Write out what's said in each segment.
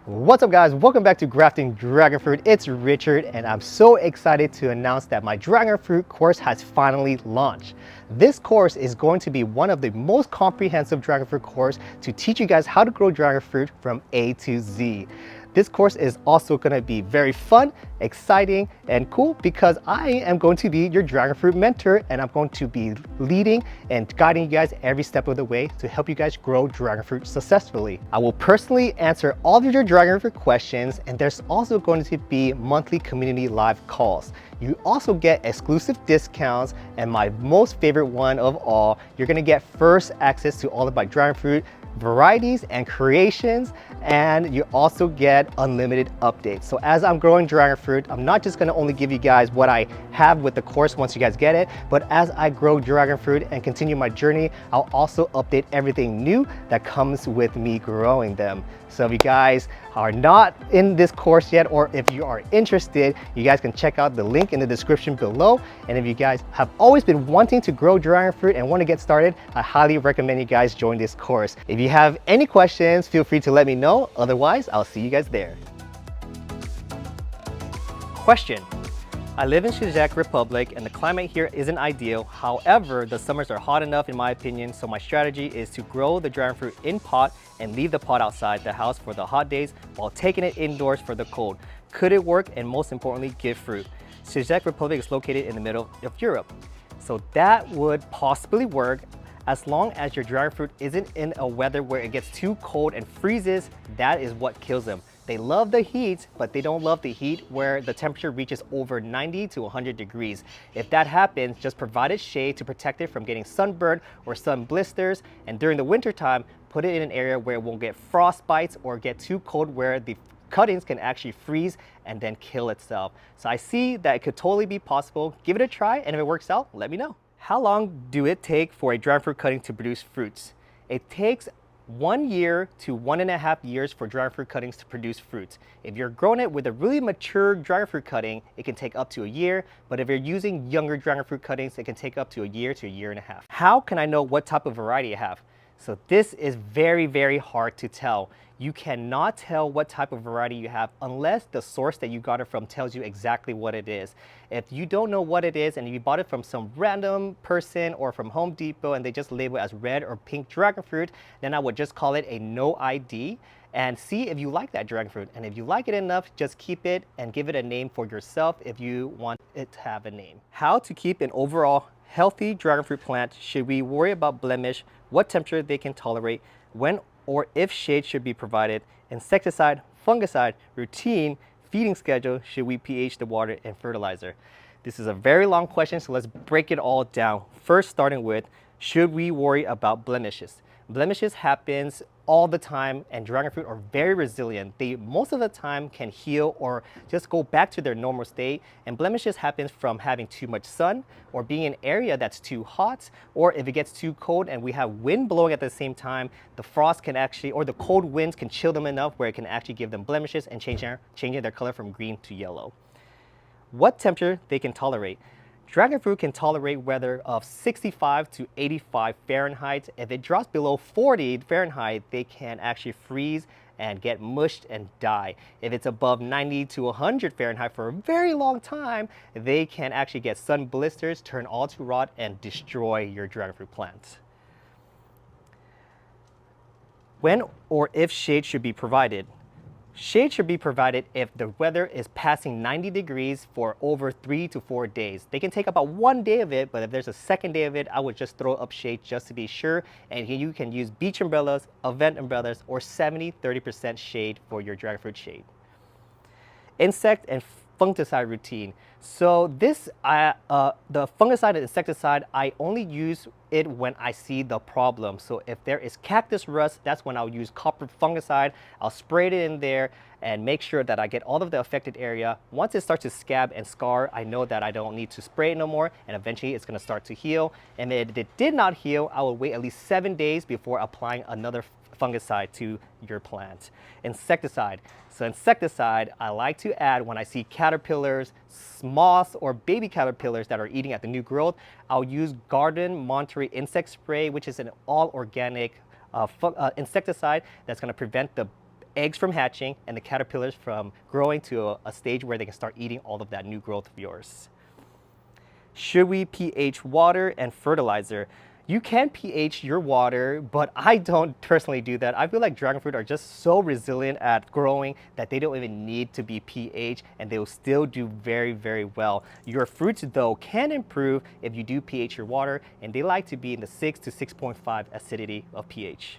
What's up guys, welcome back to Grafting Dragon Fruit. It's Richard and I'm so excited to announce that my Dragon Fruit course has finally launched. This course is going to be one of the most comprehensive Dragon Fruit course to teach you guys how to grow Dragon Fruit from A to Z. This course is also going to be very fun, exciting, and cool because I am going to be your Dragon Fruit mentor and I'm going to be leading and guiding you guys every step of the way to help you guys grow Dragon Fruit successfully. I will personally answer all of your Dragon Fruit questions, and there's also going to be monthly community live calls. You also get exclusive discounts, and my most favorite one of all, you're gonna get first access to all of my Dragon Fruit varieties and creations, and you also get unlimited updates. So as I'm growing Dragon Fruit, I'm not just gonna only give you guys what I have with the course once you guys get it, but as I grow Dragon Fruit and continue my journey, I'll also update everything new that comes with me growing them. So if you guys are not in this course yet, or if you are interested, you guys can check out the link in the description below. And if you guys have always been wanting to grow Dragon Fruit and want to get started, I highly recommend you guys join this course. If you have any questions, feel free to let me know. Otherwise, I'll see you guys there. Question. I live in Czech Republic and the climate here isn't ideal. However, the summers are hot enough in my opinion, so my strategy is to grow the Dragon Fruit in pot and leave the pot outside the house for the hot days while taking it indoors for the cold. Could it work, and most importantly, give fruit? Czech Republic is located in the middle of Europe, so that would possibly work as long as your Dragon Fruit isn't in a weather where it gets too cold and freezes. That is what kills them. They love the heat, but they don't love the heat where the temperature reaches over 90 to 100 degrees. If that happens, just provide it shade to protect it from getting sunburned or sun blisters. And during the winter time, put it in an area where it won't get frost bites or get too cold where the cuttings can actually freeze and then kill itself. So I see that it could totally be possible. Give it a try, and if it works out, let me know. How long do it take for a Dragon Fruit cutting to produce fruits? It takes 1 year to 1.5 years for Dragon Fruit cuttings to produce fruits. If you're growing it with a really mature Dragon Fruit cutting, it can take up to a year, but if you're using younger Dragon Fruit cuttings, it can take up to a year to a year and a half. How can I know what type of variety I have? So this is very, very hard to tell. You cannot tell what type of variety you have unless the source that you got it from tells you exactly what it is. If you don't know what it is and you bought it from some random person or from Home Depot and they just label it as red or pink Dragon Fruit, then I would just call it a no ID and see if you like that Dragon Fruit. And if you like it enough, just keep it and give it a name for yourself if you want it to have a name. How to keep an overall healthy Dragon Fruit plant? Should we worry about blemish? What temperature they can tolerate? When or if shade should be provided? Insecticide, fungicide, routine, feeding schedule, should we pH the water, and fertilizer? This is a very long question, so let's break it all down. First, starting with, should we worry about blemishes? Blemishes happens all the time, and Dragon Fruit are very resilient. They most of the time can heal or just go back to their normal state. And blemishes happens from having too much sun, or being in an area that's too hot, or if it gets too cold and we have wind blowing at the same time, the frost can actually, or the cold winds can chill them enough where it can actually give them blemishes and changing their color from green to yellow. What temperature they can tolerate? Dragon Fruit can tolerate weather of 65 to 85 Fahrenheit. If it drops below 40 Fahrenheit, they can actually freeze and get mushed and die. If it's above 90 to 100 Fahrenheit for a very long time, they can actually get sun blisters, turn all to rot, and destroy your Dragon Fruit plants. When or if shade should be provided? Shade should be provided if the weather is passing 90 degrees for over 3 to 4 days. They can take about 1 day of it, but if there's a second day of it, I would just throw up shade just to be sure. And here you can use beach umbrellas, event umbrellas, or 70-30% shade for your Dragon Fruit shade. Insect and fungicide routine. So this, the fungicide and insecticide, I only use it when I see the problem. So if there is cactus rust, that's when I'll use copper fungicide. I'll spray it in there and make sure that I get all of the affected area. Once it starts to scab and scar, I know that I don't need to spray it no more, and eventually it's gonna start to heal. And if it did not heal, I will wait at least 7 days before applying another fungicide to your plant. Insecticide. So insecticide, I like to add when I see caterpillars, moths, or baby caterpillars that are eating at the new growth. I'll use Garden Monterey insect spray, which is an all organic insecticide that's going to prevent the eggs from hatching and the caterpillars from growing to a stage where they can start eating all of that new growth of yours. Should we pH water and fertilizer? You can pH your water, but I don't personally do that. I feel like dragon fruit are just so resilient at growing that they don't even need to be pH, and they will still do very, very well. Your fruits though can improve if you do pH your water, and they like to be in the 6 to 6.5 acidity of pH.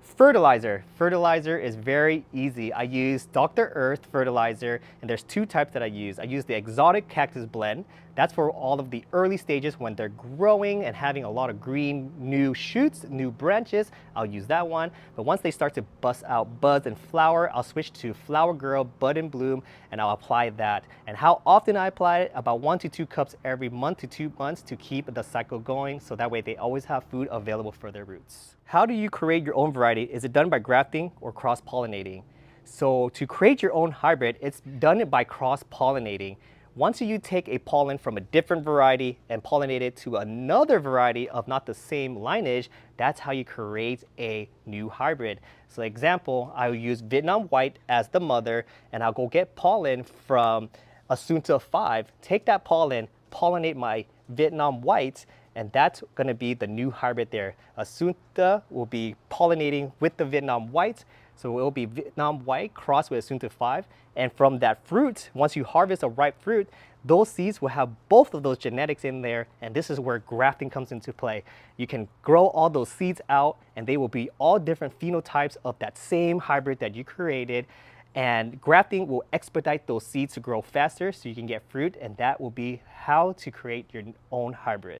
Fertilizer. Fertilizer is very easy. I use Dr. Earth fertilizer, and there's two types that I use. I use the exotic cactus blend. That's for all of the early stages when they're growing and having a lot of green new shoots, new branches. I'll use that one. But once they start to bust out buds and flower, I'll switch to Flower Girl Bud and Bloom, and I'll apply that. And how often I apply it? About 1 to 2 cups every month to 2 months to keep the cycle going, so that way they always have food available for their roots. How do you create your own variety? Is it done by grafting or cross-pollinating? So to create your own hybrid, it's done by cross-pollinating. Once you take a pollen from a different variety and pollinate it to another variety of not the same lineage, that's how you create a new hybrid. So example, I will use Vietnam White as the mother, and I'll go get pollen from Assunta 5, take that pollen, pollinate my Vietnam White, and that's going to be the new hybrid there. Assunta will be pollinating with the Vietnam White, so it will be Vietnam White crossed with Assunta 5. And from that fruit, once you harvest a ripe fruit, those seeds will have both of those genetics in there, and this is where grafting comes into play. You can grow all those seeds out, and they will be all different phenotypes of that same hybrid that you created. And grafting will expedite those seeds to grow faster so you can get fruit, and that will be how to create your own hybrid.